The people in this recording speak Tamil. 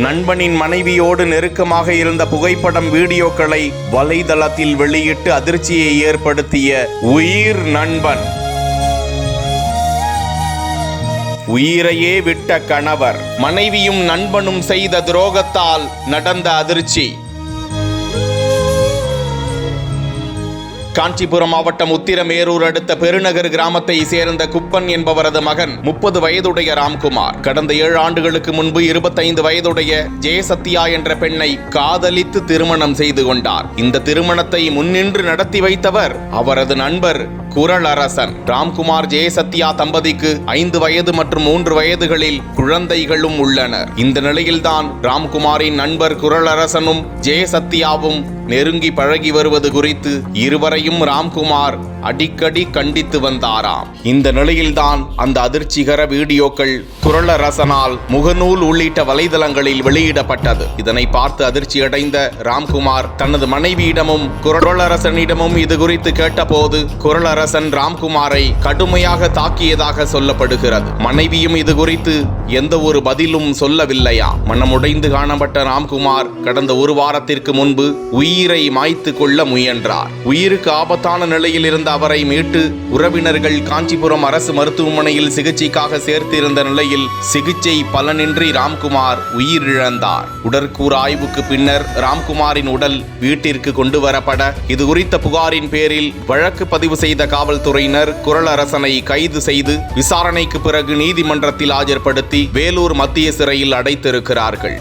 நண்பனின் மனைவியோடு நெருக்கமாக இருந்த புகைப்படம் வீடியோக்களை வலைதளத்தில் வெளியிட்டு அதிர்ச்சியை ஏற்படுத்திய உயிர் நண்பன். உயிரையே விட்ட கணவர், மனைவியும் நண்பனும் செய்த துரோகத்தால் நடந்த அதிர்ச்சி. காஞ்சிபுரம் மாவட்டம் உத்திரமேரூர் அடுத்த பெருநகர் கிராமத்தை சேர்ந்த குப்பன் என்பவரது மகன் 30 வயதுடைய ராம்குமார் கடந்த 7 ஆண்டுகளுக்கு முன்பு 25 வயதுடைய ஜெயசத்யா என்ற பெண்ணை காதலித்து திருமணம் செய்து கொண்டார். இந்த திருமணத்தை முன்னின்று நடத்தி வைத்தவர் அவரது நண்பர் குறளரசன். ராம்குமார் ஜெயசத்யா தம்பதிக்கு 5 வயது மற்றும் 3 வயதுகளில் குழந்தைகளும் உள்ளனர். இந்த நிலையில்தான் ராம்குமாரின் நண்பர் குறளரசனும் ஜெயசத்யாவும் நெருங்கி பழகி வருவது குறித்து இருவரையும் ராம்குமார் அடிக்கடி கண்டித்து வந்தாராம். இந்த நிலையில்தான் அந்த அதிர்ச்சிகர வீடியோக்கள் குறளரசனால் முகநூல் உள்ளிட்ட வலைதளங்களில் வெளியிடப்பட்டது. இதனை பார்த்து அதிர்ச்சியடைந்த ராம்குமார் தனது மனைவியிடமும் குறளரசனிடமும் இது குறித்து கேட்டபோது குறளரசன் ராம்குமாரை கடுமையாக தாக்கியதாக சொல்லப்படுகிறது. மனைவியும் இது குறித்து எந்த ஒரு பதிலும் சொல்லவில்லையா. மனமுடைந்து காணப்பட்ட ராம்குமார் கடந்த 1 வாரத்திற்கு முன்பு உயிரை மாய்த்து கொள்ள முயன்றார். உயிருக்கு ஆபத்தான நிலையில் இருந்த அவரை மீட்டு உறவினர்கள் காஞ்சிபுரம் அரசு மருத்துவமனையில் சிகிச்சைக்காக சேர்த்திருந்த நிலையில் சிகிச்சை பலனின்றி ராம்குமார் உயிரிழந்தார். உடற்கூறு ஆய்வுக்கு பின்னர் ராம்குமாரின் உடல் வீட்டிற்கு கொண்டு வரப்பட இது குறித்த புகாரின் பேரில் வழக்கு பதிவு செய்த காவல்துறையினர் குறளரசனை கைது செய்து விசாரணைக்கு பிறகு நீதிமன்றத்தில் ஆஜர்படுத்தி வேலூர் மத்திய சிறையில் அடைத்திருக்கிறார்கள்.